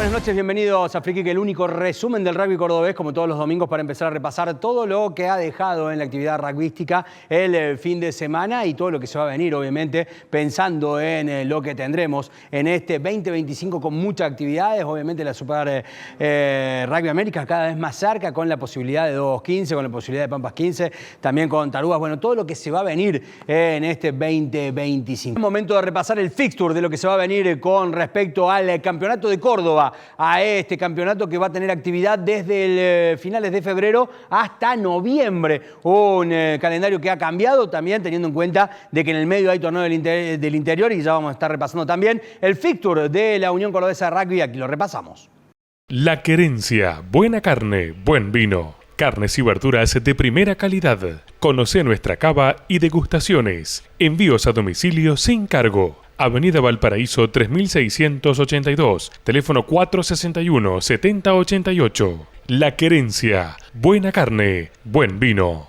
buenas noches, bienvenidos a Freekick, el único resumen del rugby cordobés, como todos los domingos, para empezar a repasar todo lo que ha dejado en la actividad rugbyística el fin de semana y todo lo que se va a venir, obviamente, pensando en lo que tendremos en este 2025 con muchas actividades, obviamente la Super Rugby América cada vez más cerca, con la posibilidad de 2-15, con la posibilidad de Pampas 15, también con Tarugas, bueno, todo lo que se va a venir en este 2025. Es momento de repasar el fixture de lo que se va a venir con respecto al Campeonato de Córdoba, a este campeonato que va a tener actividad desde finales de febrero hasta noviembre. Un calendario que ha cambiado también teniendo en cuenta de que en el medio hay torneo del interior y ya vamos a estar repasando también el fixture de la Unión Cordobesa de Rugby. Aquí lo repasamos. La Querencia, buena carne, buen vino. Carnes y verduras de primera calidad. Conoce nuestra cava y degustaciones. Envíos a domicilio sin cargo. Avenida Valparaíso 3682, teléfono 461-7088. La Querencia, buena carne, buen vino.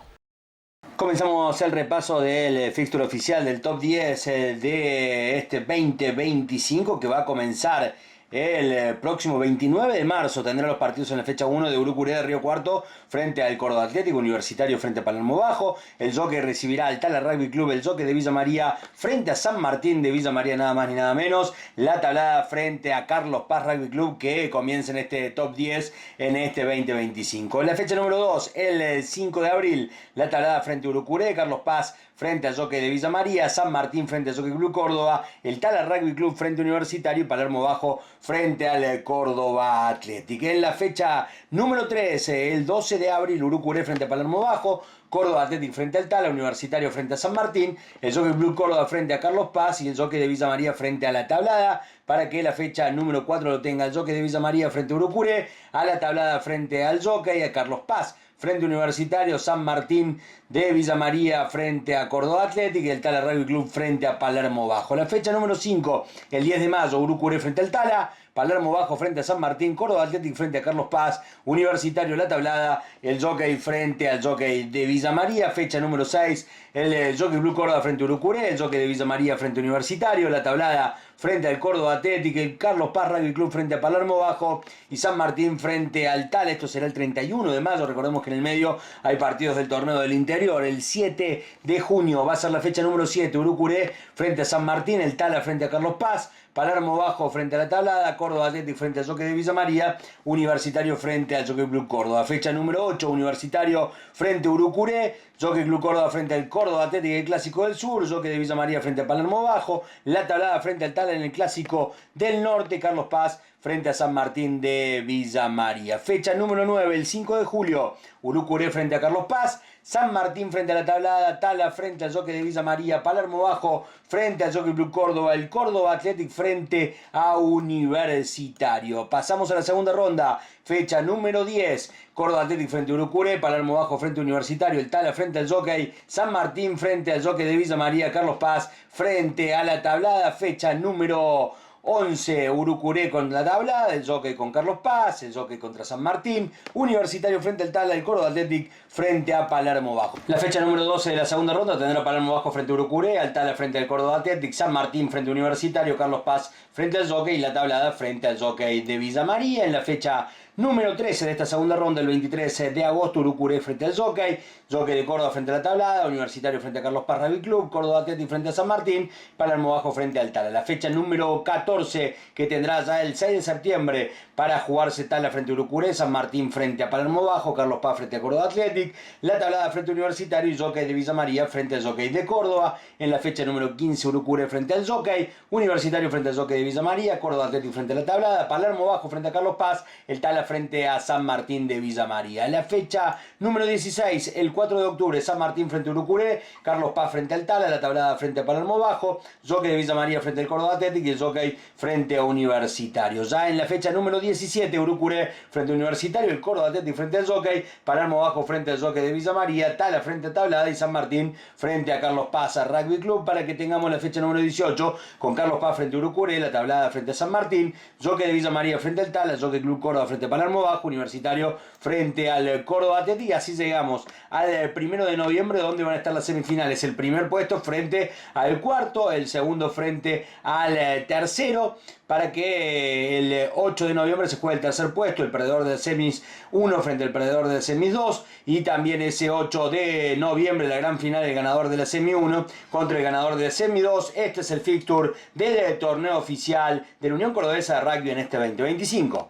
Comenzamos el repaso del fixture oficial del top 10 de este 2025 que va a comenzar el próximo 29 de marzo. Tendrá los partidos en la fecha 1 de Urucuré de Río Cuarto frente al Córdoba Atlético, Universitario frente a Palermo Bajo. El Jockey recibirá al Tala Rugby Club, el Jockey de Villa María frente a San Martín de Villa María, nada más ni nada menos. La Tablada frente a Carlos Paz Rugby Club, que comienza en este top 10 en este 2025. En la fecha número 2, el 5 de abril, La Tablada frente a Urucuré, Carlos Paz frente al Jockey de Villa María, San Martín frente al Jockey Club Córdoba, el Tala Rugby Club frente a Universitario y Palermo Bajo frente al Córdoba Atlético. En la fecha número 13, el 12 de abril, Urucuré frente a Palermo Bajo, Córdoba Atlético frente al Tala, Universitario frente a San Martín, el Jockey Club Córdoba frente a Carlos Paz y el Jockey de Villa María frente a La Tablada. Para que la fecha número 4 lo tenga el Jockey de Villa María frente a Urucuré, a La Tablada frente al Jockey, a Carlos Paz frente a Universitario, San Martín de Villa María frente a Córdoba Atlético y el Tala Rugby Club frente a Palermo Bajo. La fecha número 5, el 10 de mayo, Urucuré frente al Tala, Palermo Bajo frente a San Martín, Córdoba Atlético frente a Carlos Paz, Universitario La Tablada, el Jockey frente al Jockey de Villa María. Fecha número 6, el Jockey Club Córdoba frente a Urucuré, el Jockey de Villa María frente a Universitario, La Tablada frente al Córdoba Atlético, el Carlos Paz Rugby Club frente a Palermo Bajo y San Martín frente al Tala. Esto será el 31 de mayo, recordemos que en el medio hay partidos del torneo del interior. El 7 de junio va a ser la fecha número 7, Urucuré frente a San Martín, el Tala frente a Carlos Paz, Palermo Bajo frente a La Tablada, Córdoba Atlético frente al Jockey de Villa María, Universitario frente al Jockey Club Córdoba. Fecha número 8, Universitario frente a Urucuré, Jockey Club Córdoba frente al Córdoba Atlético y el Clásico del Sur, Jockey de Villa María frente a Palermo Bajo, La Tablada frente al Tala en el Clásico del Norte, Carlos Paz frente a San Martín de Villa María. Fecha número 9, el 5 de julio, Urucuré frente a Carlos Paz, San Martín frente a La Tablada, Tala frente al Jockey de Villa María, Palermo Bajo frente al Jockey Club Córdoba, el Córdoba Athletic frente a Universitario. Pasamos a la segunda ronda, fecha número 10, Córdoba Athletic frente a Urucuré, Palermo Bajo frente a Universitario, el Tala frente al Jockey, San Martín frente al Jockey de Villa María, Carlos Paz frente a La Tablada. Fecha número 11, Urucuré con La Tablada, el Jockey con Carlos Paz, el Jockey contra San Martín, Universitario frente al Tala, el Córdoba Athletic frente a Palermo Bajo. La fecha número 12 de la segunda ronda tendrá Palermo Bajo frente a Urucuré, al Tala frente al Córdoba Athletic, San Martín frente a Universitario, Carlos Paz frente al Jockey y La Tablada frente al Jockey de Villa María. En la fecha número 13 de esta segunda ronda, el 23 de agosto, Urucuré frente al Jockey, Jockey de Córdoba frente a La Tablada, Universitario frente a Carlos Paz Rugby Club, Córdoba Atlético frente a San Martín, Palermo Bajo frente al Tala. La fecha número 14 que tendrá ya el 6 de septiembre para jugarse Tala frente a Urucuré, San Martín frente a Palermo Bajo, Carlos Paz frente a Córdoba Atlético, La Tablada frente a Universitario y Jockey de Villa María frente al Jockey de Córdoba. En la fecha número 15, Urucuré frente al Jockey, Universitario frente al Jockey de Villa María, Córdoba Atlético frente a La Tablada, Palermo Bajo frente a Carlos Paz, el Tala frente a San Martín de Villa María. En la fecha número 16, el 4 de octubre, San Martín frente a Urucuré, Carlos Paz frente al Tala, La Tablada frente a Palermo Bajo, Jockey de Villa María frente al Córdoba Atlético y el Jockey frente a Universitario. Ya en la fecha número 17, Urucuré frente a Universitario, el Córdoba Atlético frente al Jockey, Palermo Bajo frente al Jockey de Villa María, Tala frente a Tablada y San Martín frente a Carlos Paz Rugby Club, para que tengamos la fecha número 18 con Carlos Paz frente a Urucuré, La Tablada frente a San Martín, Jockey de Villa María frente al Tala, Jockey Club Córdoba frente a Palermo Bajo, Universitario frente al Córdoba Athletic, y así llegamos al 1 de noviembre, donde van a estar las semifinales. El primer puesto frente al cuarto, el segundo frente al tercero, para que el 8 de noviembre se juegue el tercer puesto, el perdedor del semis 1 frente al perdedor del semis 2, y también ese 8 de noviembre la gran final, el ganador de la semi 1 contra el ganador del semi 2. Este es el fixture del torneo oficial de la Unión Cordobesa de Rugby en este 2025.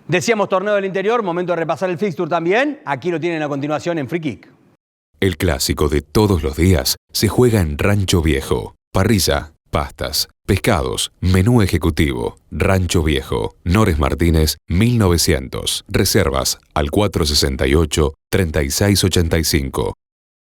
Decíamos torneo del interior, momento de repasar el fixture también. Aquí lo tienen a continuación en Freekick. El clásico de todos los días se juega en Rancho Viejo. Parrilla, pastas, pescados, menú ejecutivo. Rancho Viejo, Nores Martínez, 1900. Reservas al 468-3685.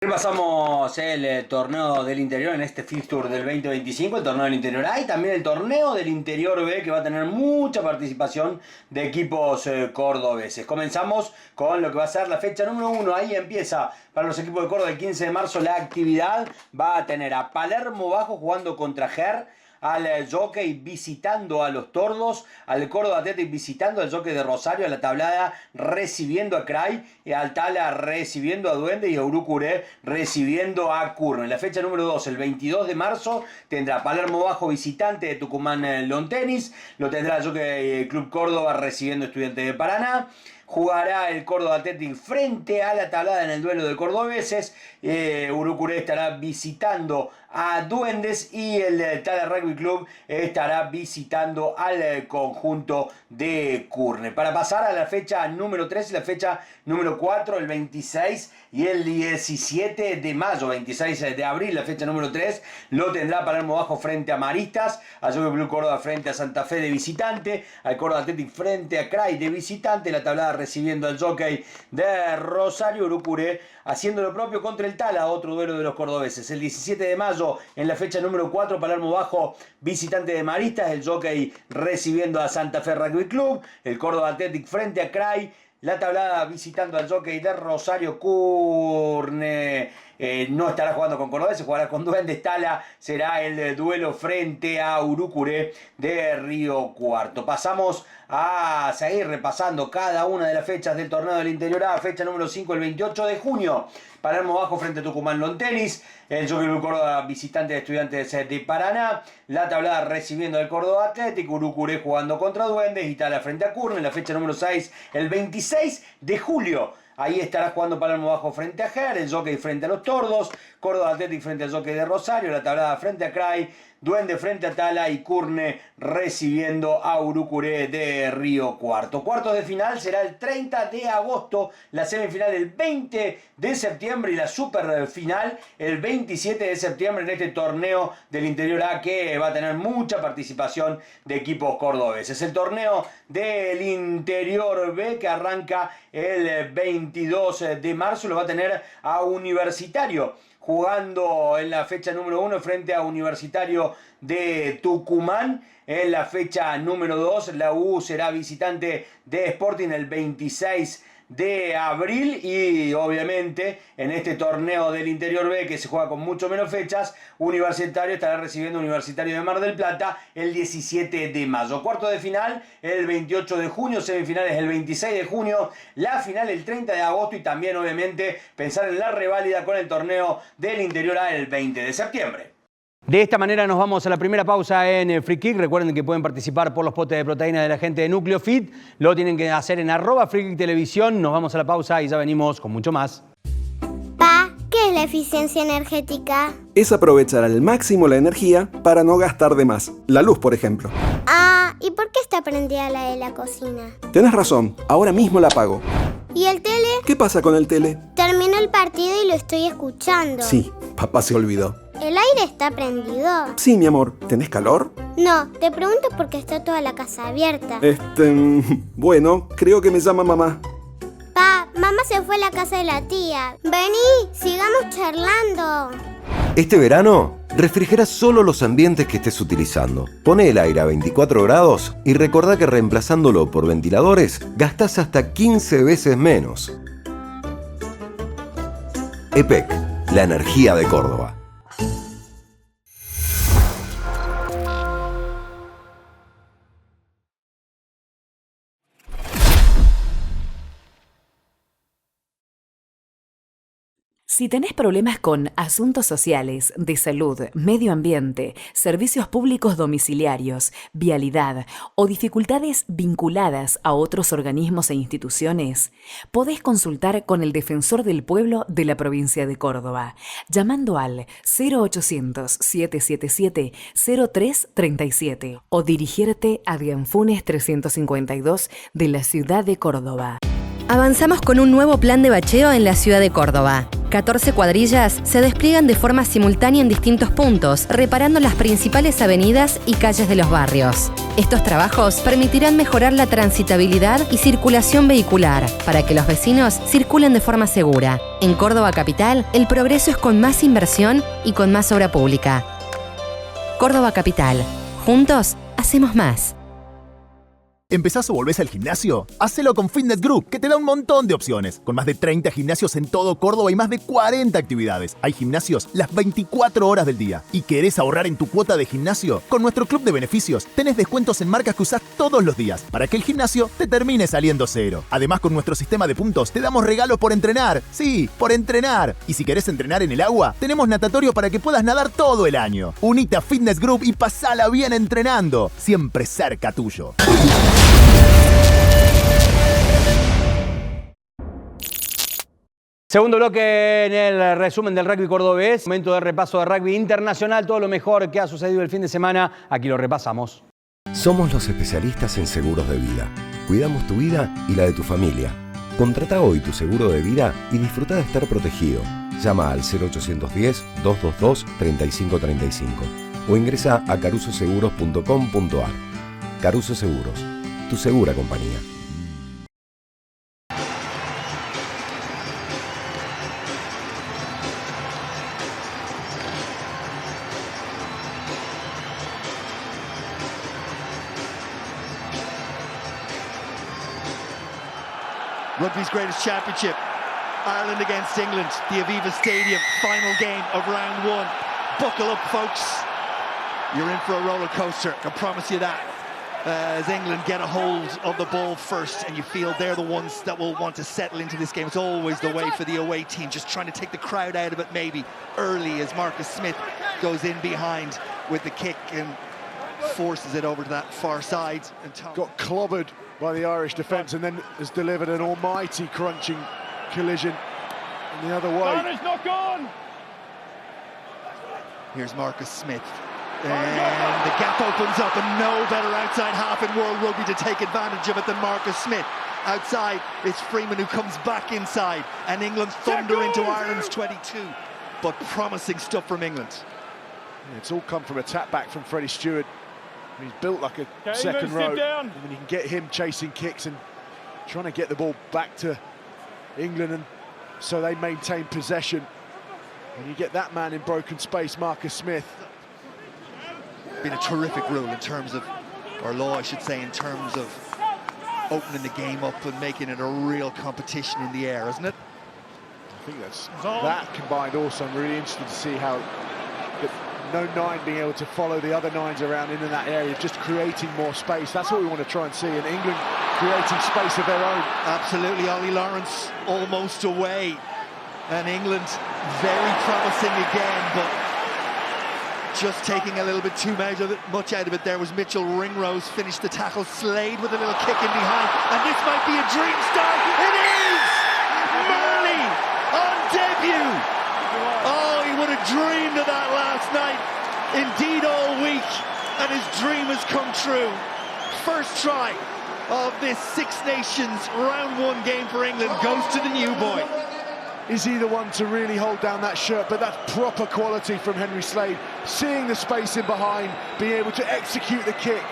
Repasamos el torneo del interior en este fixture del 2025, el torneo del interior A y también el torneo del interior B, que va a tener mucha participación de equipos cordobeses. Comenzamos con lo que va a ser la fecha número 1. Ahí empieza para los equipos de Córdoba el 15 de marzo la actividad. Va a tener a Palermo Bajo jugando contra Ger, al Jockey visitando a los Tordos, al Córdoba Athletic visitando al Jockey de Rosario, a la Tablada recibiendo a Cray, y al Tala recibiendo a Duende, y a Urucuré recibiendo a Curne. La fecha número 2, el 22 de marzo, tendrá Palermo Bajo visitante de Tucumán Lawn Tennis, lo tendrá el Jockey Club Córdoba recibiendo Estudiantes de Paraná. Jugará el Córdoba Athletic frente a la Tablada en el duelo de cordobeses. Urucuré estará visitando a Duendes, y el Tala Rugby Club estará visitando al conjunto de Curne. Para pasar a la fecha número 3 y la fecha número 4, el 26 y el 17 de mayo, 26 de abril, la fecha número 3, lo tendrá Palermo Bajo frente a Maristas, al Jockey Club Córdoba frente a Santa Fe de visitante, al Córdoba Athletic frente a Cray de visitante, la Tablada recibiendo al Jockey de Rosario, Urucuré haciendo lo propio contra el Tala, otro duelo de los cordobeses. El 17 de mayo, en la fecha número 4, Palermo Bajo visitante de Maristas, el Jockey recibiendo a Santa Fe Rugby Club, el Córdoba Athletic frente a Cray, la Tablada visitando al Jockey de Rosario. Curne no estará jugando con cordobeses, jugará con Duendes. Tala será el duelo frente a Urucuré de Río Cuarto. Pasamos a seguir repasando cada una de las fechas del torneo del interior A. Fecha número 5, el 28 de junio. Palermo Bajo frente a Tucumán Lawn Tennis, el Jockey Club Córdoba visitante de Estudiantes de Paraná, la Tablada recibiendo al Córdoba Athletic, Urucuré jugando contra Duendes, y Tala frente a Curne. La fecha número 6, el 26 de julio. Ahí estará jugando Palermo Bajo frente a Ger, el Jockey frente a los Tordos, Córdoba Athletic frente al Jockey de Rosario, la Tablada frente a Cray, Duende frente a Tala, y Curne recibiendo a Urucuré de Río Cuarto. Cuartos de final será el 30 de agosto, la semifinal el 20 de septiembre y la super final el 27 de septiembre en este torneo del interior A, que va a tener mucha participación de equipos cordobeses. El torneo del interior B, que arranca el 22 de marzo, lo va a tener a Universitario jugando en la fecha número 1 frente a Universitario de Tucumán. En la fecha número 2, la U será visitante de Sporting el 26 de abril, y obviamente en este torneo del interior B, que se juega con mucho menos fechas, Universitario estará recibiendo Universitario de Mar del Plata el 17 de mayo. Cuarto de final el 28 de junio, semifinales el 26 de junio, la final el 30 de agosto, y también obviamente pensar en la reválida con el torneo del interior A el 20 de septiembre. De esta manera nos vamos a la primera pausa en Freekick. Recuerden que pueden participar por los potes de proteína de la gente de Núcleo Fit. Lo tienen que hacer en @Freekick Televisión. Nos vamos a la pausa y ya venimos con mucho más. Pa, ¿qué es la eficiencia energética? Es aprovechar al máximo la energía para no gastar de más. La luz, por ejemplo. Ah, ¿y por qué está prendida la de la cocina? Tenés razón, ahora mismo la apago. ¿Y el tele? ¿Qué pasa con el tele? Terminó el partido y lo estoy escuchando. Sí, papá se olvidó. ¿El aire está prendido? Sí, mi amor. ¿Tenés calor? No, te pregunto porque está toda la casa abierta. Bueno, creo que me llama mamá. Pa, mamá se fue a la casa de la tía. Vení, sigamos charlando. Este verano, refrigera solo los ambientes que estés utilizando. Pone el aire a 24 grados y recordá que reemplazándolo por ventiladores, gastás hasta 15 veces menos. EPEC, la energía de Córdoba. Si tenés problemas con asuntos sociales, de salud, medio ambiente, servicios públicos domiciliarios, vialidad o dificultades vinculadas a otros organismos e instituciones, podés consultar con el Defensor del Pueblo de la provincia de Córdoba, llamando al 0800-777-0337 o dirigirte a Dianfunes 352 de la ciudad de Córdoba. Avanzamos con un nuevo plan de bacheo en la ciudad de Córdoba. 14 cuadrillas se despliegan de forma simultánea en distintos puntos, reparando las principales avenidas y calles de los barrios. Estos trabajos permitirán mejorar la transitabilidad y circulación vehicular, para que los vecinos circulen de forma segura. En Córdoba capital, el progreso es con más inversión y con más obra pública. Córdoba capital. Juntos, hacemos más. ¿Empezás o volvés al gimnasio? Hacelo con Fitness Group, que te da un montón de opciones. Con más de 30 gimnasios en todo Córdoba y más de 40 actividades. Hay gimnasios las 24 horas del día. ¿Y querés ahorrar en tu cuota de gimnasio? Con nuestro club de beneficios tenés descuentos en marcas que usás todos los días, para que el gimnasio te termine saliendo cero. Además, con nuestro sistema de puntos te damos regalos por entrenar. Sí, por entrenar. Y si querés entrenar en el agua, tenemos natatorio para que puedas nadar todo el año. Unite a Fitness Group y pasala bien entrenando. Siempre cerca tuyo. Segundo bloque en el resumen del rugby cordobés. Momento de repaso de rugby internacional. Todo lo mejor que ha sucedido el fin de semana. Aquí lo repasamos. Somos los especialistas en seguros de vida. Cuidamos tu vida y la de tu familia. Contrata hoy tu seguro de vida y disfruta de estar protegido. Llama al 0810-222-3535 o ingresa a carusoseguros.com.ar. Caruso Seguros, tu segura compañía. Rugby's greatest championship, Ireland against England, the Aviva Stadium, final game of round one. Buckle up, folks. You're in for a roller coaster, I promise you that. As England get a hold of the ball first, and you feel they're the ones that will want to settle into this game. It's always the way for the away team, just trying to take the crowd out of it maybe early as Marcus Smith goes in behind with the kick and forces it over to that far side. And got clobbered by the Irish defence and then has delivered an almighty crunching collision in the other way. It's not gone. Here's Marcus Smith. And the gap opens up, and no better outside half in World Rugby to take advantage of it than Marcus Smith. Outside, it's Freeman who comes back inside, and England thunder into Ireland's 22. But promising stuff from England. Yeah, it's all come from a tap back from Freddie Stewart. He's built like a second row, and you can get him chasing kicks and trying to get the ball back to England, and so they maintain possession. And you get that man in broken space, Marcus Smith. Been a terrific rule in terms of, or law I should say, in terms of opening the game up and making it a real competition in the air, isn't it? I think that's that combined also. I'm really interested to see how no nine being able to follow the other nines around in that area, just creating more space. That's what we want to try and see, and England creating space of their own. Absolutely. Ollie Lawrence almost away, and England very promising again, but just taking a little bit too much out of it. There was Mitchell Ringrose, finished the tackle. Slade with a little kick in behind, and this might be a dream start. It is! Murley on debut! Oh, he would have dreamed of that last night, indeed all week, and his dream has come true. First try of this Six Nations round one game for England goes to the new boy. Is he the one to really hold down that shirt? But that's proper quality from Henry Slade. Seeing the space in behind, being able to execute the kick.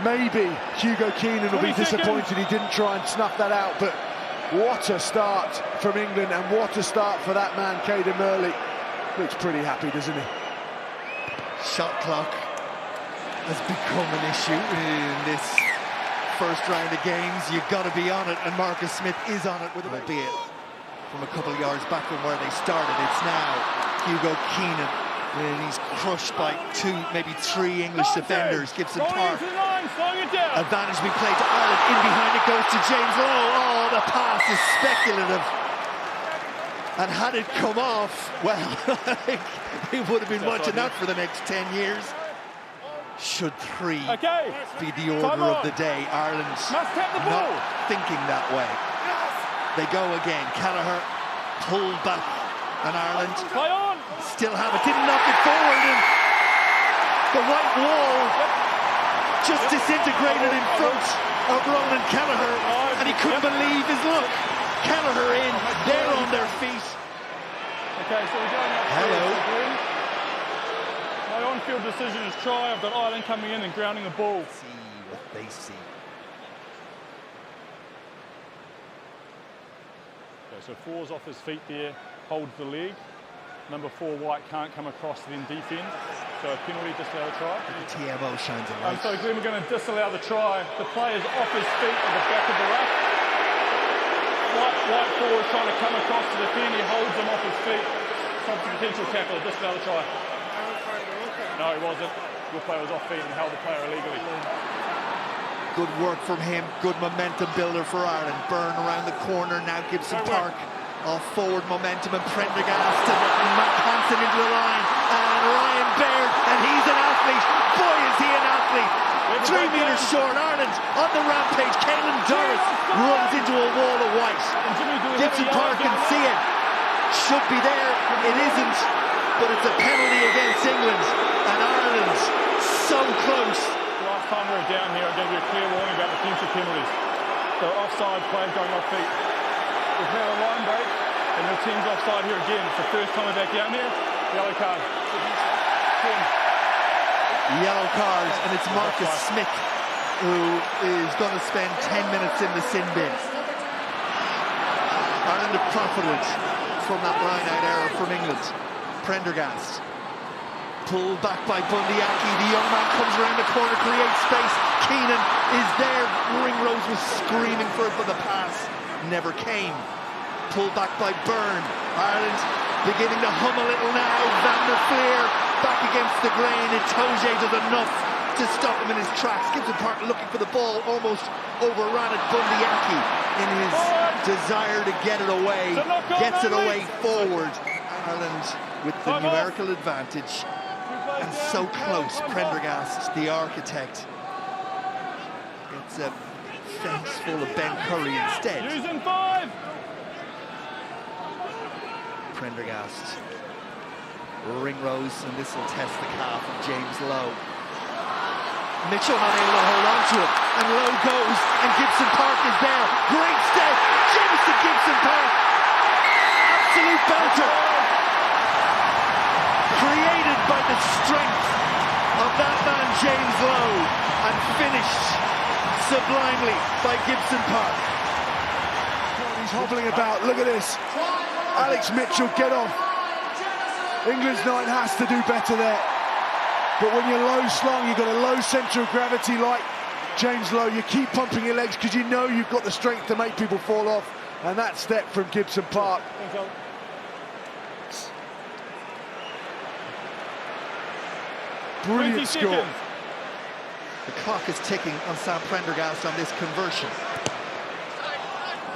Maybe Hugo Keenan will be disappointed he didn't try and snuff that out, but what a start from England, and what a start for that man, Caden Murley. Looks pretty happy, doesn't he? Shot clock has become an issue in this first round of games. You've got to be on it, and Marcus Smith is on it, with it, albeit from a couple of yards back from where they started. It's now Hugo Keenan, and he's crushed by two, maybe three English defenders. Gibson Park. Advantage being played to Ireland. In behind it goes to James Lowe. Oh, the pass is speculative. And had it come off, well, I think we would have been watching that for the next 10 years. Should 3 be the order of the day? Ireland's not thinking that way. They go again. Kelleher pulled back, and Ireland still have it. Didn't knock it forward, and the white wall just disintegrated in front of Ronan Kelleher, and he couldn't believe his luck. Kelleher in, they're on their feet. Okay, so we're going up. Hello. My on-field decision is try. I've got Ireland coming in and grounding the ball. See what they see. Okay, so 4's off his feet there, holds the leg. Number 4, White, can't come across then defend. So a penalty, disallow a try. The TMO shines a light. So Glenn, we're going to disallow the try. The player's off his feet at the back of the ruck. White forward trying to come across to defend, he holds him off his feet. Some potential tackle, disallow the try. No, he wasn't. Your player was off feet and held the player illegally. Good work from him, good momentum builder for Ireland. Byrne around the corner, now Gibson Park off forward momentum, and Prendergast and Matt Hansen into the line, and Ryan Baird, and he's an athlete. Boy, is he an athlete. 3 meters short, Ireland on the rampage. Caelan Doris runs into a wall of white. Gibson Park can see it. Should be there. It isn't. But it's a penalty against England. And Ireland's so close. Last time we were down here, I'll give you a clear warning about the future penalties. So offside, players going off feet. We've had a line break, and the team's offside here again. It's the first time we're back down here. Yellow card. Yellow card, and it's Marcus Smith who is going to spend 10 minutes in the sin bin. Ireland have profited from that line-out error from England. Prendergast pulled back by Bundyaki. The young man comes around the corner, creates space. Keenan is there. Ringrose was screaming for it, but the pass never came. Pulled back by Byrne. Ireland beginning to hum a little now. Van der Fleer back against the grain. Itoje does enough to stop him in his tracks. Gibson Park looking for the ball, almost overran it. Bundyaki in his desire to get it away, gets it away forward. Ireland with the numerical advantage, and so close. Prendergast, the architect, gets a fence full of Ben Curry instead. Using 5. Prendergast, Ringrose, and this will test the calf of James Lowe. Mitchell not able to hold on to it, and Lowe goes, and Gibson Park is there. Great step, Jamison Gibson Park, absolute belter, created by the strength of that man James Lowe, and finished sublimely by Gibson Park. He's hobbling about, look at this. Alex Mitchell, get off. England's 9 has to do better there. But when you're low slung, you've got a low centre of gravity like James Lowe, you keep pumping your legs because you know you've got the strength to make people fall off. And that step from Gibson Park. Brilliant score. The clock is ticking on Sam Prendergast on this conversion.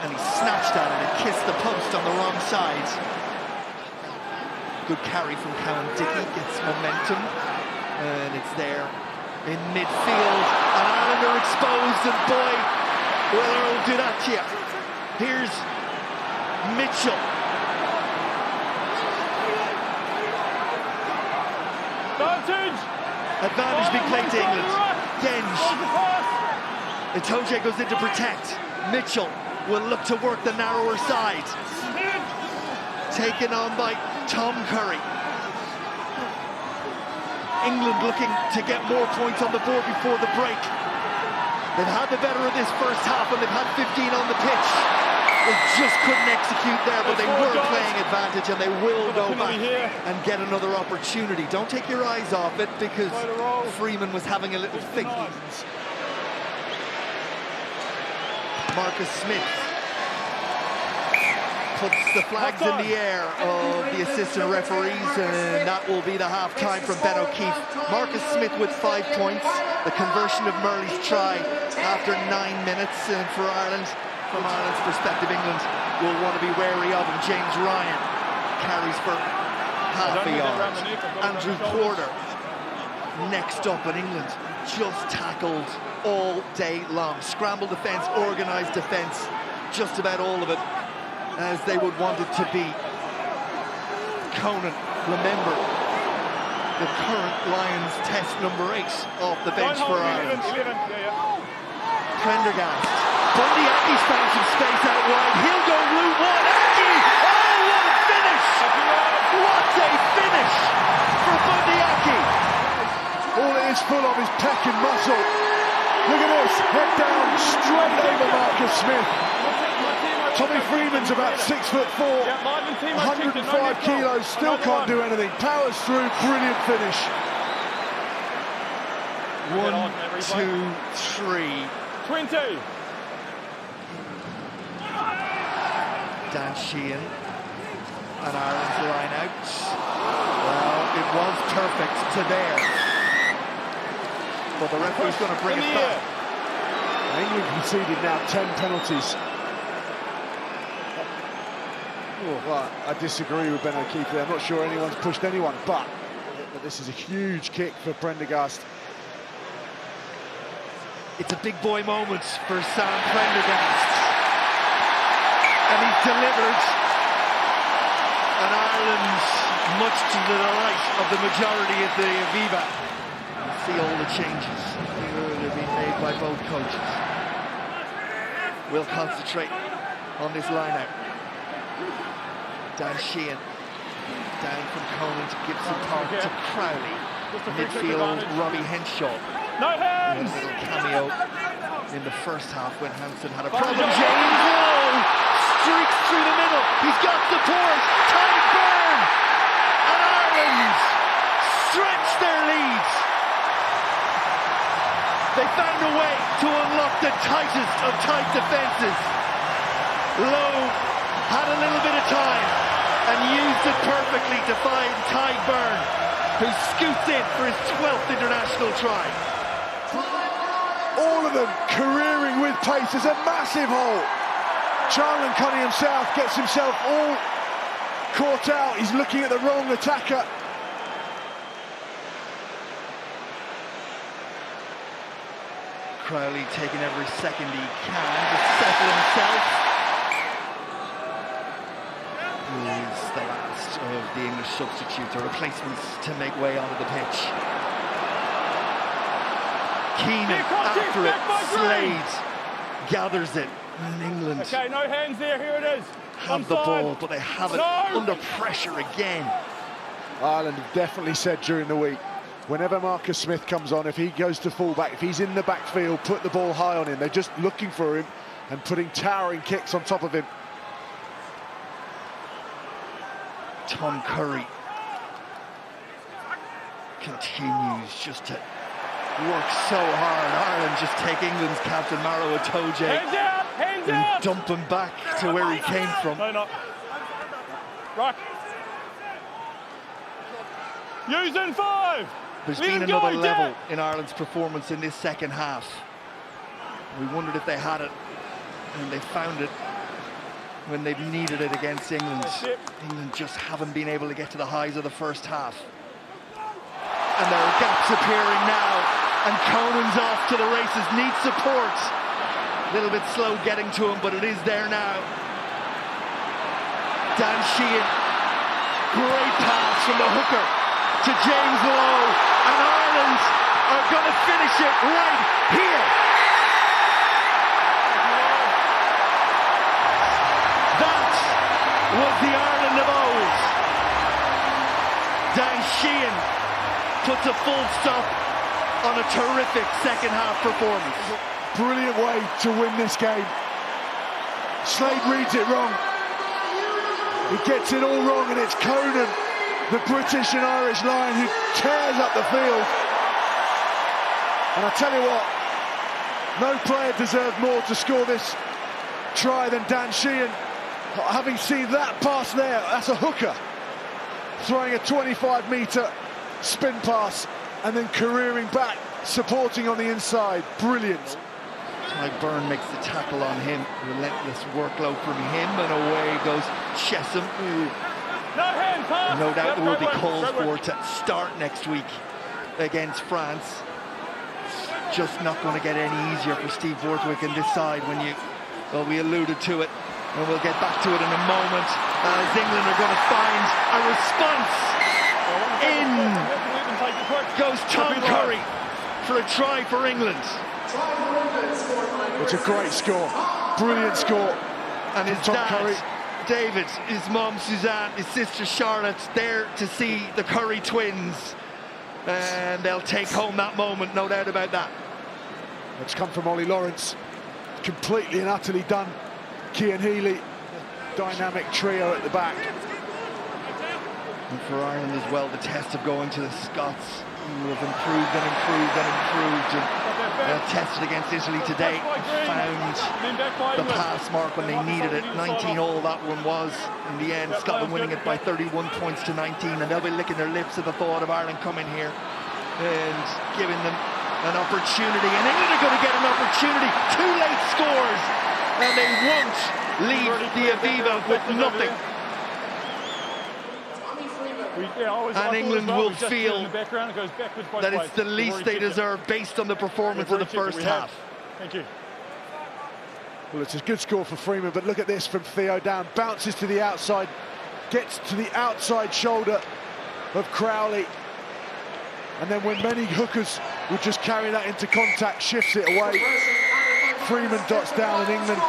And he snatched at it and kissed the post on the wrong side. Good carry from Cowan Dickey, gets momentum. And it's there in midfield. And Ireland are exposed, and boy, will Earl do that to you. Here's Mitchell. Advantage being played to England. Genge. Itoje goes in to protect. Mitchell will look to work the narrower side. Taken on by Tom Curry. England looking to get more points on the board before the break. They've had the better of this first half, and they've had 15 on the pitch. They just couldn't execute there, but they were playing advantage, and they will go back and get another opportunity. Don't take your eyes off it, because Freeman was having a little think. Marcus Smith puts the flags in the air of the assistant referees, and that will be the half-time from Ben O'Keefe. Marcus Smith with 5 points, the conversion of Murley's try after 9 minutes, and for Ireland, from Ireland's perspective, England will want to be wary of him. James Ryan carries for half a yard. Andrew Porter next up, and England just tackled all day long. Scramble defence, organised defence, just about all of it as they would want it to be. Conan, remember, the current Lions test number 8 off the bench for Ireland. Prendergast. Bundyaki's found some space out wide. He'll go route one. Aki! Oh, what a finish! What a finish for Bundyaki! All it is full of is pec and muscle. Look at this, head down, straight over Marcus Smith. Tommy Freeman's about 6'4", 105 kilos, still can't do anything. Powers through, brilliant finish. 1, 2, 3. 20. Dan Sheehan and Ireland's line out. Well, it was perfect to there. But the referee's going to bring it back. England conceded now 10 penalties. Well, I disagree with Ben O'Keefe there. I'm not sure anyone's pushed anyone, but this is a huge kick for Prendergast. It's a big boy moment for Sam Prendergast. And he's delivered. And Ireland, much to the delight of the majority of the Aviva, see all the changes that have been made by both coaches. We'll concentrate on this line-out. Dan Sheehan, down from Conan to Gibson Park to Crowley. Midfield, Robbie Henshaw. No hands! A little cameo in the first half when Hansen had a problem. James Lowe streaks through the middle. He's got support. Ty Byrne. And Ireland stretch their lead. They found a way to unlock the tightest of tight defences. Lowe had a little bit of time and used it perfectly to find Ty Byrne, who scoots in for his 12th international try. All of them careering with pace. There's a massive hole. Charlan Cunningham-South gets himself all caught out. He's looking at the wrong attacker. Crowley taking every second he can to settle himself. He's the last of the English substitutes or replacements to make way onto the pitch. Keenan after it, Slade gathers it, and England Okay, no hands there, here it is. have the ball, but they have it under pressure again. Ireland have definitely said during the week, whenever Marcus Smith comes on, if he goes to fullback, if he's in the backfield, put the ball high on him. They're just looking for him and putting towering kicks on top of him. Tom Curry continues just to work so hard. Ireland just take England's captain Maro Itoje and dump him back to where he came from. No, no. Rock. Using 5. There's been another level in Ireland's performance in this second half. We wondered if they had it, and they found it when they've needed it against England. England just haven't been able to get to the highs of the first half. And there are gaps appearing now, and Conan's off to the races, needs support. A little bit slow getting to him, but it is there now. Dan Sheehan, great pass from the hooker to James Lowe, and Ireland are going to finish it right here. That was the Ireland of old. Dan Sheehan puts a full stop on a terrific second half performance. Brilliant way to win this game. Slade reads it wrong. He gets it all wrong, and it's Conan, the British and Irish line, who tears up the field. And I tell you what, no player deserved more to score this try than Dan Sheehan. Having seen that pass there, that's a hooker. Throwing a 25-metre spin pass and then careering back, supporting on the inside. Brilliant. Ty Byrne makes the tackle on him. Relentless workload from him, and away goes Chesham, who No doubt there will be calls for to start next week against France. Just not going to get any easier for Steve Borthwick in this side well, we alluded to it, and we'll get back to it in a moment, as England are going to find a response. In goes Tom Curry for a try for England. It's a great score, brilliant score. And his Tom dad, Curry. David, his mum Suzanne, his sister Charlotte, there to see the Curry twins. And they'll take home that moment, no doubt about that. It's come from Ollie Lawrence. Completely and utterly done. Cian Healy, dynamic trio at the back. And for Ireland as well, the test of going to the Scots, who have improved and improved and improved, and tested against Italy today, found the pass mark when they needed it. 19-all that one was in the end. Scotland winning it by 31 points to 19, and they'll be licking their lips at the thought of Ireland coming here and giving them an opportunity. And England are going to get an opportunity. 2 late scores, and they won't leave the Aviva with nothing. And England will feel that it's the least they deserve based on the performance of the first half. Thank you. Well, it's a good score for Freeman, but look at this from Theo down. Bounces to the outside, gets to the outside shoulder of Crowley. And then when many hookers would just carry that into contact, shifts it away. Freeman dots down and England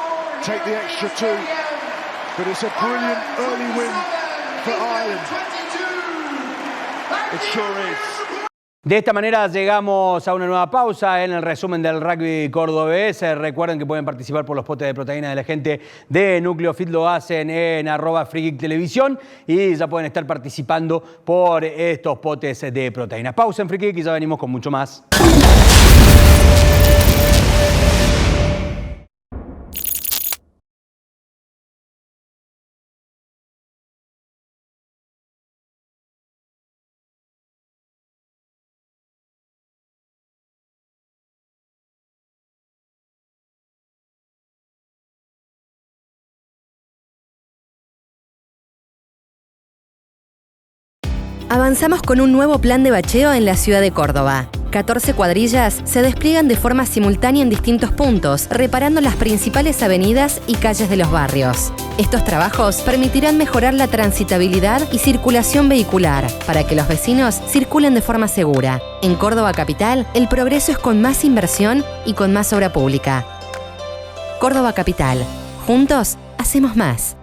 take the extra 2. But it's a brilliant early win for Ireland. It sure is. De esta manera llegamos a una nueva pausa en el resumen del rugby cordobés. Recuerden que pueden participar por los potes de proteína de la gente de Núcleo Fit. Lo hacen en @Freekick Televisión y ya pueden estar participando por estos potes de proteína. Pausa en Freekick y ya venimos con mucho más. Avanzamos con un nuevo plan de bacheo en la ciudad de Córdoba. 14 cuadrillas se despliegan de forma simultánea en distintos puntos, reparando las principales avenidas y calles de los barrios. Estos trabajos permitirán mejorar la transitabilidad y circulación vehicular, para que los vecinos circulen de forma segura. En Córdoba Capital, el progreso es con más inversión y con más obra pública. Córdoba Capital. Juntos, hacemos más.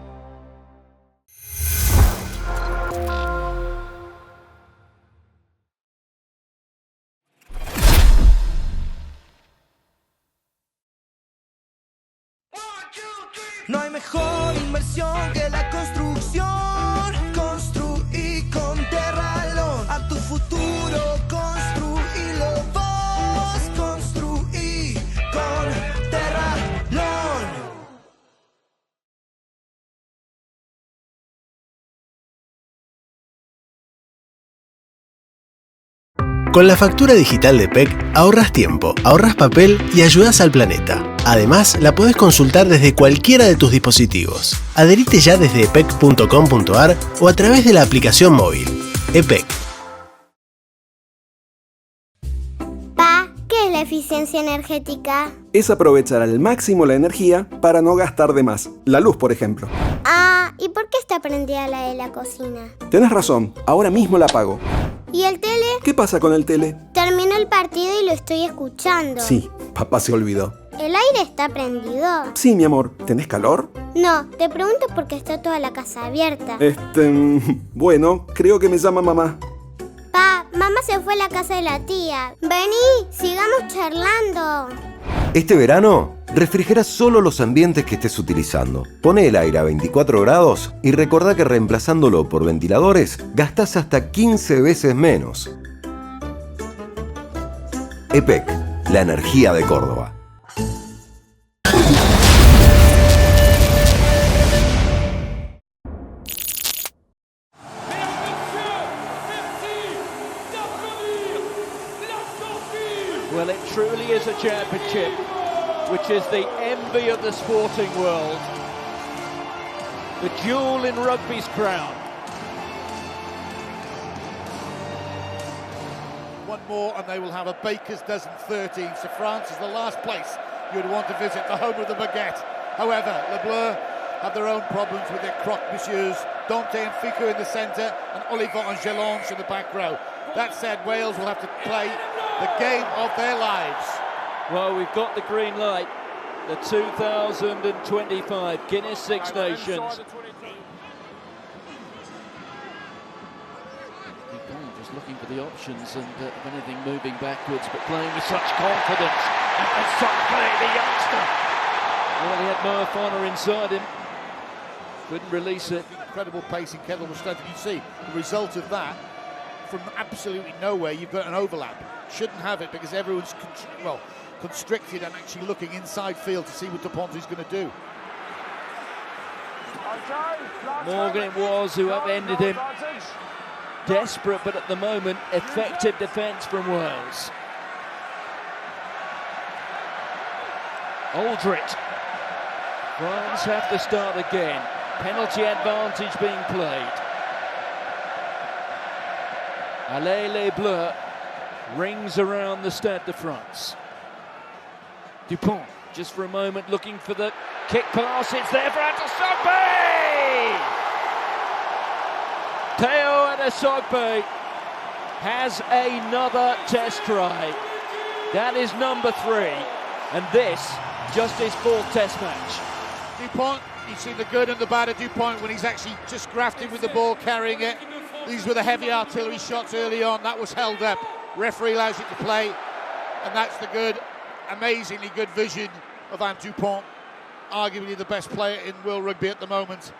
No hay mejor inversión que la construcción. Construí con Terralón. A tu futuro construílo vos. Construí con Terralón. Con la factura digital de PEC ahorras tiempo, ahorras papel y ayudas al planeta. Además, la podés consultar desde cualquiera de tus dispositivos. Adherite ya desde epec.com.ar o a través de la aplicación móvil. EPEC. Pa, ¿qué es la eficiencia energética? Es aprovechar al máximo la energía para no gastar de más. La luz, por ejemplo. Ah, ¿y por qué está prendida la de la cocina? Tenés razón, ahora mismo la apago. ¿Y el tele? ¿Qué pasa con el tele? Terminó el partido y lo estoy escuchando. Sí, papá se olvidó. ¿El aire está prendido? Sí, mi amor. ¿Tenés calor? No, te pregunto porque está toda la casa abierta. Bueno, creo que me llama mamá. Pa, mamá se fue a la casa de la tía. Vení, sigamos charlando. Este verano, refrigera solo los ambientes que estés utilizando. Pone el aire a 24 grados y recordá que reemplazándolo por ventiladores, gastás hasta 15 veces menos. EPEC, la energía de Córdoba. Well, it truly is a championship, which is the envy of the sporting world. The jewel in rugby's crown. one more and they will have a baker's dozen 13. So France is the last place you would want to visit, the home of the baguette. However, Le Bleu have their own problems with their croque-monsieurs, Dante and Ficou in the centre and Olivant and Gelange in the back row. That said, Wales will have to play the game of their lives. Well, we've got the green light. The 2025 Guinness Six Nations. Just looking for the options and if anything moving backwards, but playing with such confidence. And Sokbe, the youngster. Well, he had Moafana inside him. Couldn't release it. Incredible pace in kettlebell strength. You see the result of that from absolutely nowhere. You've got an overlap. Shouldn't have it because everyone's constricted and actually looking inside field to see what Dupont is going to do. Morgan it was who upended him. Desperate, but at the moment, effective defence from Wales. Aldrit. France have to start again. Penalty advantage being played. Allez les Bleus rings around the Stade de France. Dupont, just for a moment, looking for the kick pass. It's there for Atasogbe! Teo Atasogbe has another test try. That is number 3, and this just his 4th test match. Dupont, you've seen the good and the bad of Dupont when he's actually just grafting with the ball, carrying it. These were the heavy artillery shots early on. That was held up. Referee allows it to play, and that's the good, amazingly good vision of Dupont. Arguably the best player in world rugby at the moment.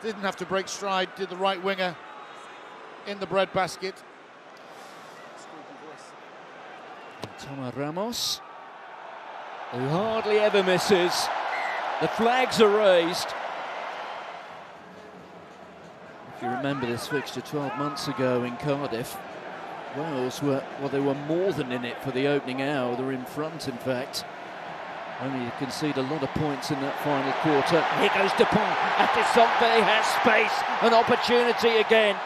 Didn't have to break stride, did the right winger in the breadbasket. Thomas Ramos, who hardly ever misses. The flags are raised. If you remember this fixture 12 months ago in Cardiff, Wales were, they were more than in it for the opening hour. They were in front, in fact. Only to concede a lot of points in that final quarter. Here goes Dupont. Atasogbe has space, an opportunity again.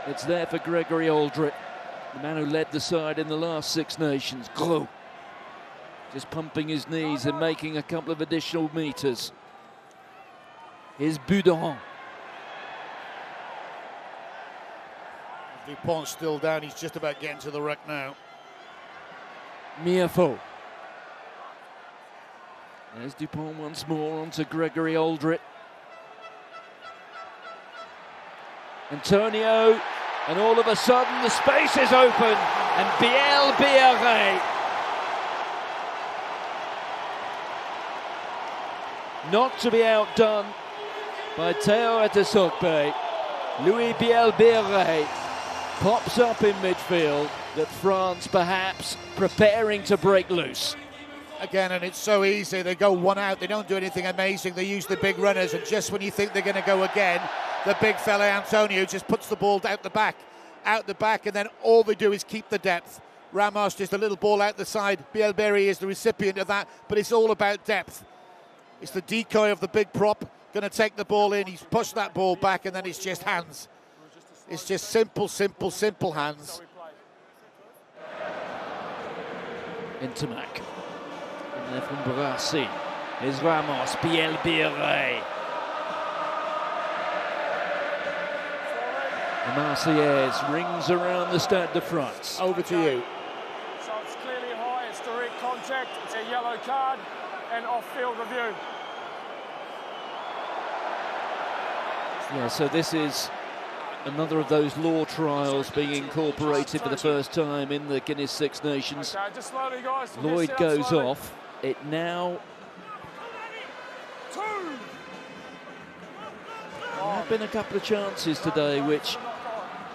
It's there for Gregory Aldrit, the man who led the side in the last Six Nations. Gros, just pumping his knees and making a couple of additional meters. Here's Boudon. Dupont's still down, he's just about getting to the ruck now. Miafo. There's Dupont once more onto Gregory Aldrit. Antonio, and all of a sudden the space is open, and Biel Biarré. Not to be outdone by Teo Atasogbe. Louis Biel Biarré pops up in midfield, that France perhaps preparing to break loose. Again, and it's so easy, they go one out, they don't do anything amazing, they use the big runners, and just when you think they're going to go again, the big fella Antonio just puts the ball out the back, and then all they do is keep the depth. Ramos just a little ball out the side, Bielberry is the recipient of that, but it's all about depth. It's the decoy of the big prop, going to take the ball in, he's pushed that ball back, and then it's just hands. It's just simple, simple, simple hands. Intermac. And then from Barassi is Ramos, Biel Biarré. The Marseillaise rings around the Stade de France. Over to you. So it's clearly high, it's direct contact, it's a yellow card, and off-field review. Yeah, so this is another of those law trials being incorporated for the first time in the Guinness Six Nations. Okay, just slowly, guys. Lloyd goes off. It now... There have been a couple of chances today which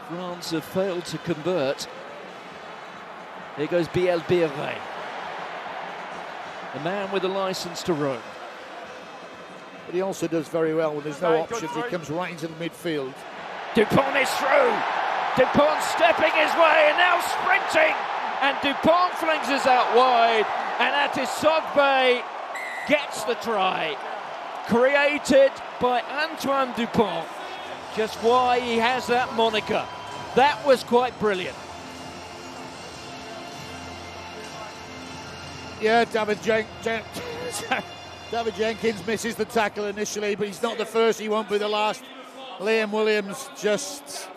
France have failed to convert. Here goes Biel Biarré, the man with a licence to roam. But he also does very well when there's no options. He comes right into the midfield. Dupont is through. Dupont stepping his way and now sprinting. And Dupont flings us out wide. And Atasogbe gets the try. Created by Antoine Dupont. Just why he has that moniker. That was quite brilliant. Yeah, David Jenkins misses the tackle initially, but he's not the first, he won't be the last. Liam Williams just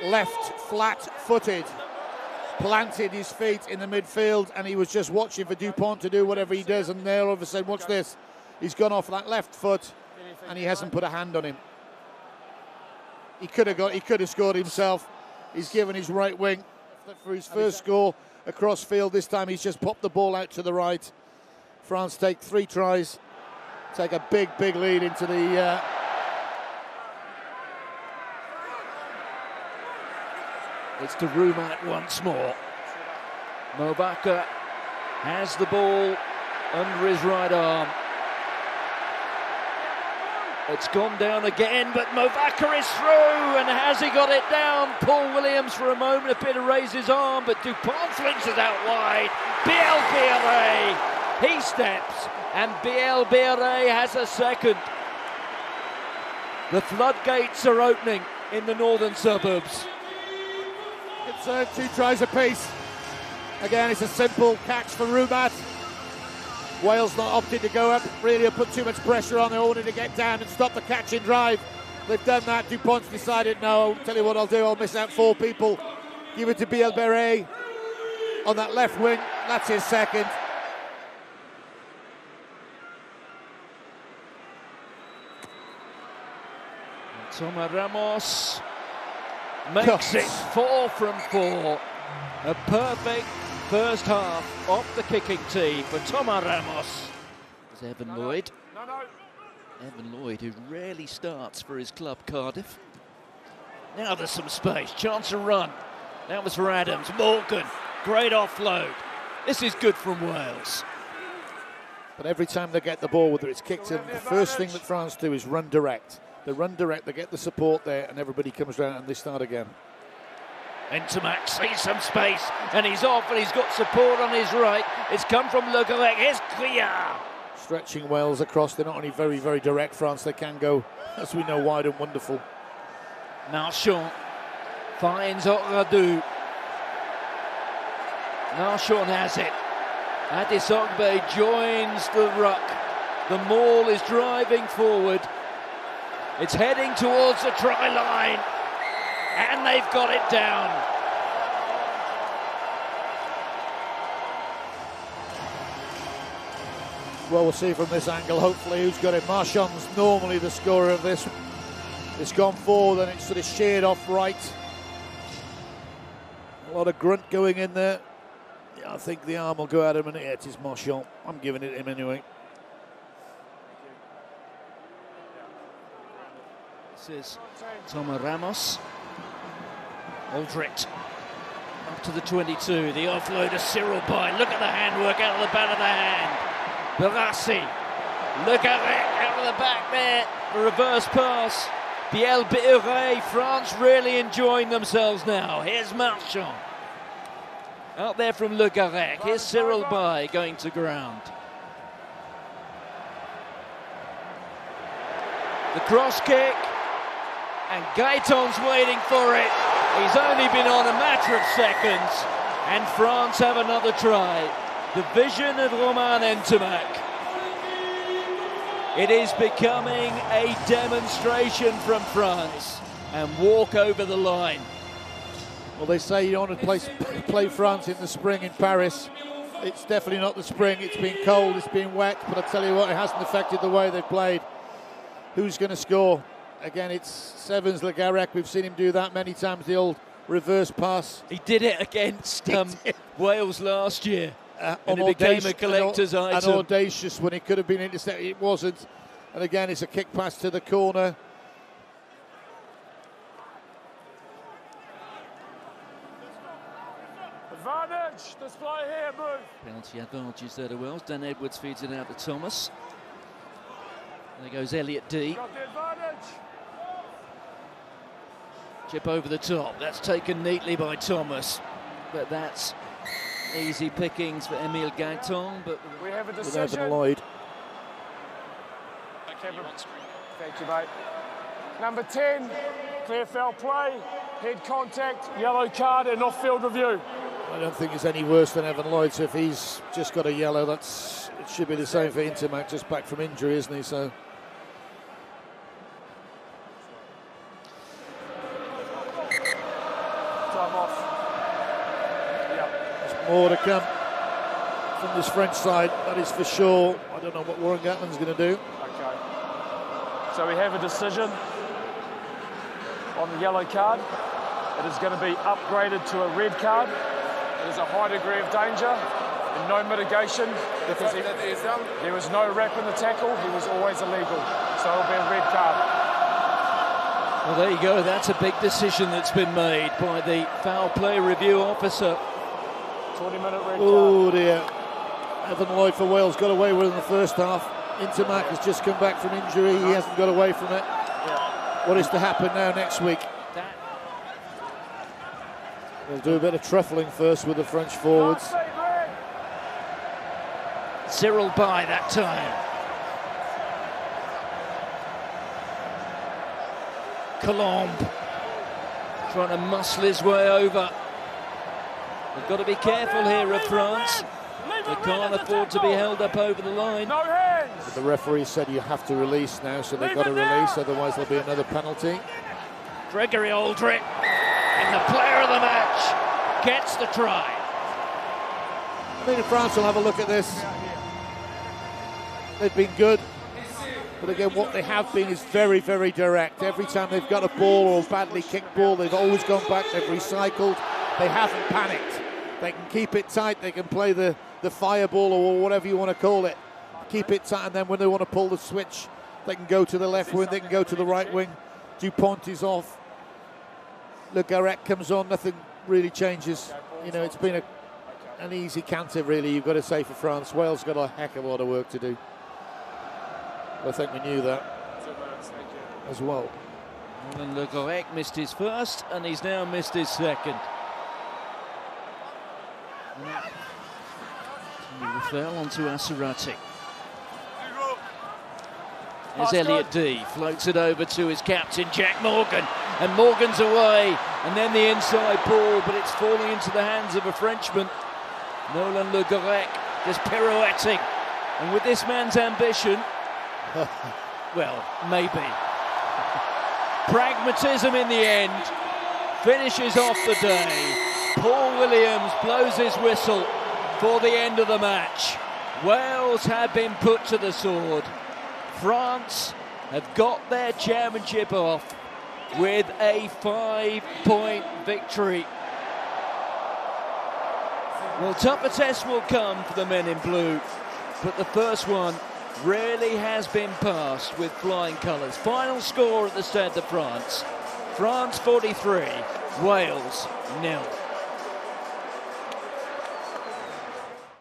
left flat-footed, planted his feet in the midfield, and he was just watching for Dupont to do whatever he does, and there all of a sudden, watch this, he's gone off that left foot, and he hasn't put a hand on him. He could have scored himself. He's given his right wing for his first score across field. This time he's just popped the ball out to the right. France take 3 tries, take a big lead into the It's to Rumat once more. Mobaka has the ball under his right arm. It's gone down again, but Mobaka is through, and has he got it down? Paul Williams for a moment appeared to raise his arm, but Dupont flings it out wide. Biel-Biarré, he steps, and Biel-Biarré has a second. The floodgates are opening in the northern suburbs. It's 2 tries apiece. Again, it's a simple catch for Rumat. Wales not opted to go up, really have put too much pressure on. They wanted to get down and stop the catch and drive. They've done that. Dupont's decided, no, I'll tell you what I'll do, I'll miss out 4 people. Give it to Biel-Biarré on that left wing. That's his second. Thomas Ramos makes it 4 from 4. A perfect first half off the kicking tee for Thomas Ramos. There's Evan Lloyd. Evan Lloyd, who rarely starts for his club, Cardiff. Now there's some space, chance to run. That was for Adams. Morgan, great offload. This is good from Wales. But every time they get the ball, whether it's kicked in, the first thing that France do is run direct. They run direct, they get the support there, and everybody comes round and they start again. Ntamak sees some space, and he's off, and he's got support on his right. It's come from Le Garec. Here's Kriya. Stretching Wales across. They're not only very direct, France, they can go, as we know, wide and wonderful. Marchand finds Oradou. Marchand has it. Addis Ogbe joins the ruck. The maul is driving forward. It's heading towards the try line, and they've got it down. Well, we'll see from this angle, hopefully, who's got it. Marchand's normally the scorer of this. It's gone forward, and it's sort of sheared off right. A lot of grunt going in there. Yeah, I think the arm will go out of him, and it is Marchand. I'm giving it him anyway. This is Thomas Ramos. Aldrit up to the 22. The offload of Cyril Bay. Look at the handwork out of the back of the hand. Barassi. Look at it out of the back there. The reverse pass. Biel-Biarré. France really enjoying themselves now. Here's Marchand. Out there from Le Garec. Here's Cyril Bay going to ground. The cross kick. And Gaeton's waiting for it. He's only been on a matter of seconds. And France have another try. The vision of Romain Ntamak. It is becoming a demonstration from France. And walk over the line. Well, they say you don't want to play France in the spring in Paris. It's definitely not the spring. It's been cold, it's been wet. But I tell you what, it hasn't affected the way they've played. Who's going to score? Again, it's Sevens Le Garec. We've seen him do that many times, the old reverse pass. He did it against Wales last year. And it became a collector's item. And audacious when it could have been intercepted. It wasn't. And again, it's a kick pass to the corner. Advantage, display here, move. Penalty advantage there to Wales. Dan Edwards feeds it out to Thomas. There goes Elliot D. Got the advantage. Chip over the top. That's taken neatly by Thomas. But that's easy pickings for Emile Gaeton. But we have a with decision. Evan Lloyd. Thank you, mate. Number 10. Clear foul play, head contact, yellow card and off-field review. I don't think it's any worse than Evan Lloyd, so if he's just got a yellow, it should be the same for Intermac, just back from injury, isn't he? So time off. there's more to come from this French side, that is for sure. I don't know what Warren Gatland's going to do. Okay. So we have a decision on the yellow card. It is going to be upgraded to a red card. It is a high degree of danger and no mitigation because there was no wrap in the tackle. He was always illegal. So it'll be a red card. Well, there you go. That's a big decision that's been made by the foul play review officer. 20-minute red card. Oh dear. Evan Lloyd for Wales got away with it in the first half. Intermac has just come back from injury. He hasn't got away from it. Yeah. What is to happen now next week? They'll do a bit of truffling first with the French forwards. Cyril by that time. Colombe trying to muscle his way over. They've got to be careful here of France. They can't afford to be held up over the line. No hands! But the referee said you have to release now, so they've got to release, otherwise there'll be another penalty. Gregory Aldrich, and the player of the match, gets the try. I think France will have a look at this. They've been good, but again, what they have been is very, very direct. Every time they've got a ball or a badly kicked ball, they've always gone back, they've recycled. They haven't panicked. They can keep it tight, they can play the fireball or whatever you want to call it. Keep it tight, and then when they want to pull the switch, they can go to the left wing, they can go to the right wing. Dupont is off. Le Garrett comes on, nothing really changes. You know, it's been an easy canter, really, you've got to say, for France. Wales got a heck of a lot of work to do. I think we knew that as well. And Le Garrett missed his first, and he's now missed his second. Fell onto Asarati. As Elliot D floats it over to his captain, Jack Morgan. And Morgan's away, and then the inside ball, but it's falling into the hands of a Frenchman. Nolan Le Garrec just pirouetting. And with this man's ambition, well, maybe. Pragmatism in the end, finishes off the day. Paul Williams blows his whistle for the end of the match. Wales have been put to the sword. France have got their championship off with a 5-point victory. Well, tougher tests will come for the men in blue, but the first one really has been passed with flying colours. Final score at the Stade de France: France 43, Wales 0.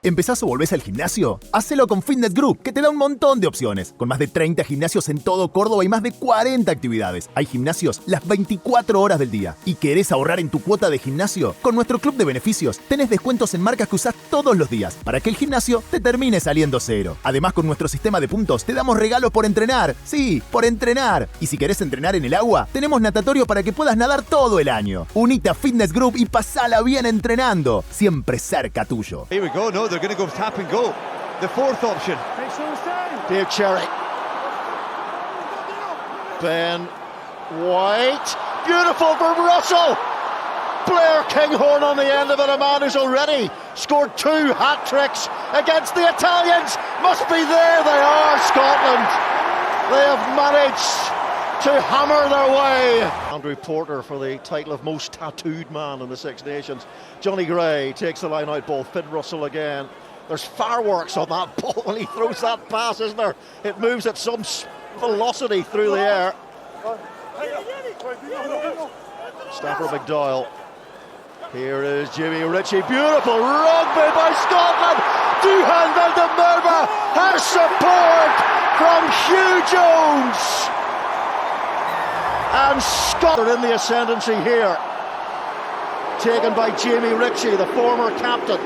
¿Empezás o volvés al gimnasio? Hacelo con Fitness Group, que te da un montón de opciones. Con más de 30 gimnasios en todo Córdoba y más de 40 actividades. Hay gimnasios las 24 horas del día. ¿Y querés ahorrar en tu cuota de gimnasio? Con nuestro club de beneficios tenés descuentos en marcas que usás todos los días, para que el gimnasio te termine saliendo cero. Además, con nuestro sistema de puntos te damos regalos por entrenar. Sí, por entrenar. Y si querés entrenar en el agua, tenemos natatorio para que puedas nadar todo el año. Unite a Fitness Group y pasala bien entrenando. Siempre cerca tuyo. Here we go, no, they're going to go tap and go. The fourth option. Dave Cherry. Ben White. Beautiful from Russell. Blair Kinghorn on the end of it, a man who's already scored 2 hat-tricks against the Italians. Must be there they are, Scotland. They have managed to hammer their way. Andrew Porter for the title of most tattooed man in the Six Nations. Johnny Gray takes the line-out ball. Finn Russell again. There's fireworks on that ball when he throws that pass, isn't there? It moves at some velocity through the air. Stafford McDowell. Here is Jimmy Ritchie. Beautiful rugby by Scotland. Duhan van der Merwe has support from Hugh Jones. And Scotland in the ascendancy here. Taken by Jamie Ritchie, the former captain,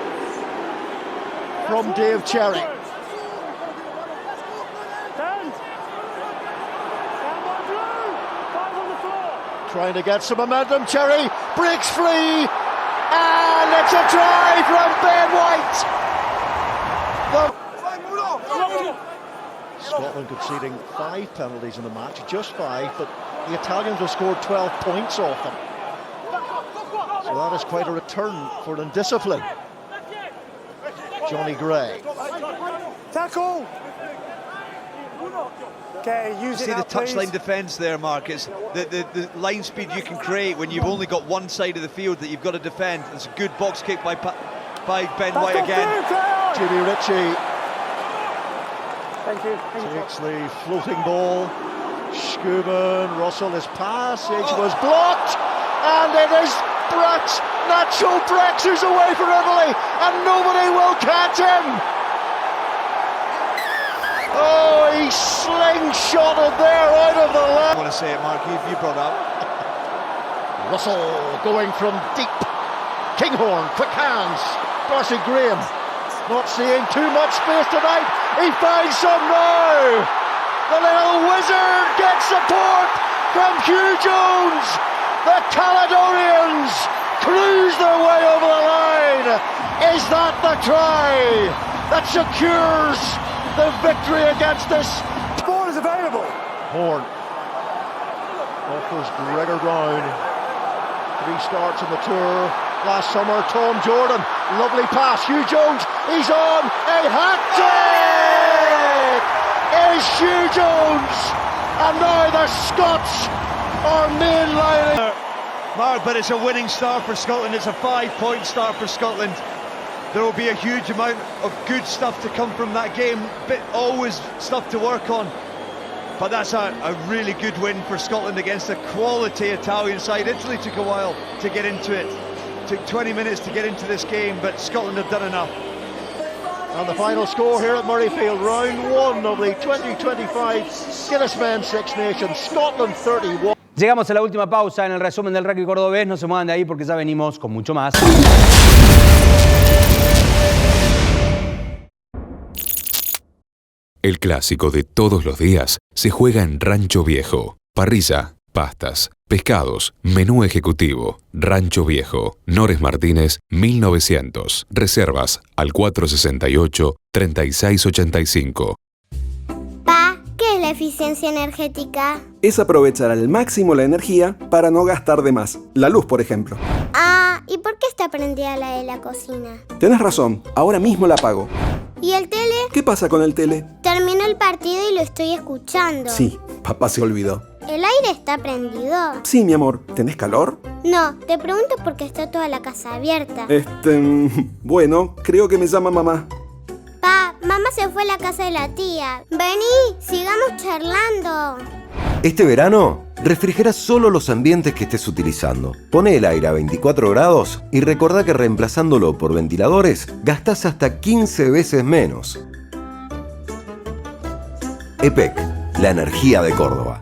from Dave Cherry. Trying to get some momentum. Cherry breaks free. And it's a try from Ben White. Scotland conceding 5 penalties in the match, just 5, but the Italians have scored 12 points off them. So that is quite a return for indiscipline. Johnny Gray. Tackle! Okay, use See the touchline defence there, Mark. It's the line speed you can create when you've only got one side of the field that you've got to defend. It's a good box kick by Ben White again. Jimmy Ritchie. Thank you. Takes the floating ball. Schumann, Russell, his passage was blocked, and it is Nacho Brex who's away for Italy, and nobody will catch him. Oh, he slingshotted there out of the left. I want to say it, Mark, you brought up. Russell going from deep. Kinghorn, quick hands. Darcy Graham not seeing too much space tonight. He finds some now. The little wizard gets support from Hugh Jones. The Caledonians cruise their way over the line. Is that the try that secures the victory against this? Ball is available. Horn offers Gregor Brown 3 starts in the tour last summer. Tom Jordan, lovely pass. Hugh Jones, he's on a hat-trick. Is Hugh Jones, and now the Scots are mainlining. Mark, but it's a winning start for Scotland. It's a 5-point start for Scotland. There will be a huge amount of good stuff to come from that game, but always stuff to work on. But that's a really good win for Scotland against a quality Italian side. Italy took a while to get into it. Took 20 minutes to get into this game, but Scotland have done enough. And the final score here at Murrayfield, round 1 of the 2025 Guinness Men's Six Nations, Scotland 31. Llegamos a la última pausa en el resumen del rugby cordobés. No se muevan de ahí porque ya venimos con mucho más. El clásico de todos los días se juega en Rancho Viejo. Parrilla, pastas, pescados, menú ejecutivo. Rancho Viejo, Nores Martínez, 1900. Reservas al 468-3685. Pa, ¿qué es la eficiencia energética? Es aprovechar al máximo la energía para no gastar de más. La luz, por ejemplo. Ah, ¿y por qué está prendida la de la cocina? Tenés razón, ahora mismo la apago. ¿Y el tele? ¿Qué pasa con el tele? Terminó el partido y lo estoy escuchando. Sí, papá se olvidó. ¿El aire está prendido? Sí, mi amor. ¿Tenés calor? No, te pregunto porque está toda la casa abierta. Bueno, creo que me llama mamá. Pa, mamá se fue a la casa de la tía. Vení, sigamos charlando. Este verano, refrigera solo los ambientes que estés utilizando. Poné el aire a 24 grados y recordá que reemplazándolo por ventiladores, gastás hasta 15 veces menos. EPEC, la energía de Córdoba.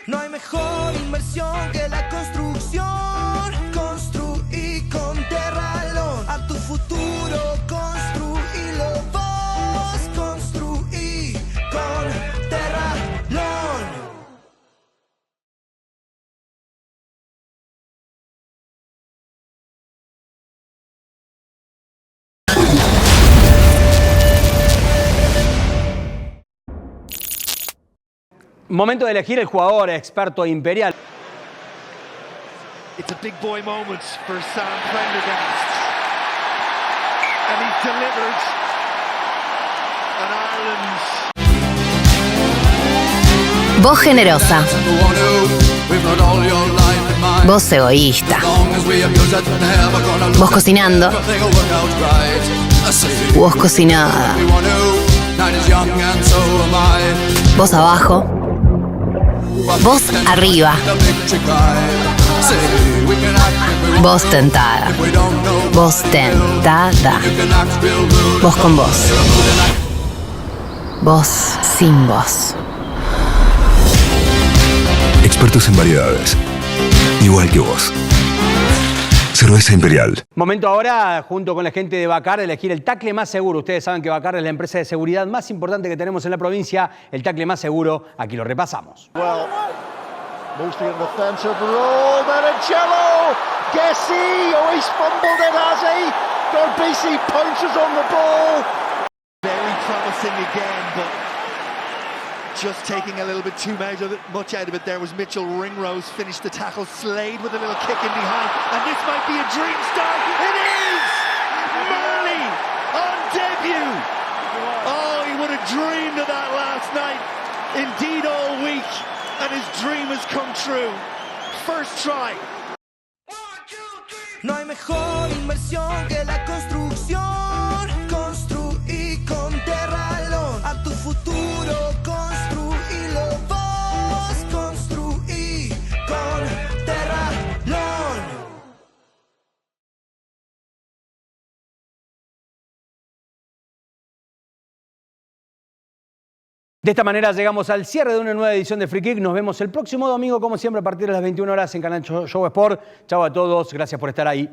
No hay mejor inversión que la construcción. Construí con Terralón. A tu futuro construílo vos. Construí con Terralón. Momento de elegir el jugador experto imperial. It's a big boy moment for Sam Prendergast. And he's delivered. And Ireland's... Voz generosa. Voz egoísta. Voz cocinando. Voz cocinada. Voz abajo. Voz arriba. Voz tentada. Voz tentada. Voz con voz. Voz sin voz. Expertos en variedades. Igual que vos. Cerveza Imperial. Momento ahora, junto con la gente de Bacar, de elegir el tackle más seguro. Ustedes saben que Bacar es la empresa de seguridad más importante que tenemos en la provincia. El tackle más seguro, aquí lo repasamos. Well, mostly in defensive role, Mericello, Gessi, oh he's fumbled it, has he? Dorbisi pounces on the ball. Very promising again, but just taking a little bit too much out of it there was Mitchell Ringrose, finished the tackle. Slade with a little kick in behind, and this might be a dream start. It is! Murley on debut! Oh, he would have dreamed of that last night, indeed all week, and his dream has come true. First try. No hay mejor inversión que la construcción. Construí con Terralón. A tu futuro construílo vos. Construí con Terralón. De esta manera llegamos al cierre de una nueva edición de Freekick. Nos vemos el próximo domingo, como siempre, a partir de las 21 horas en Canal Show Sport. Chau a todos, gracias por estar ahí.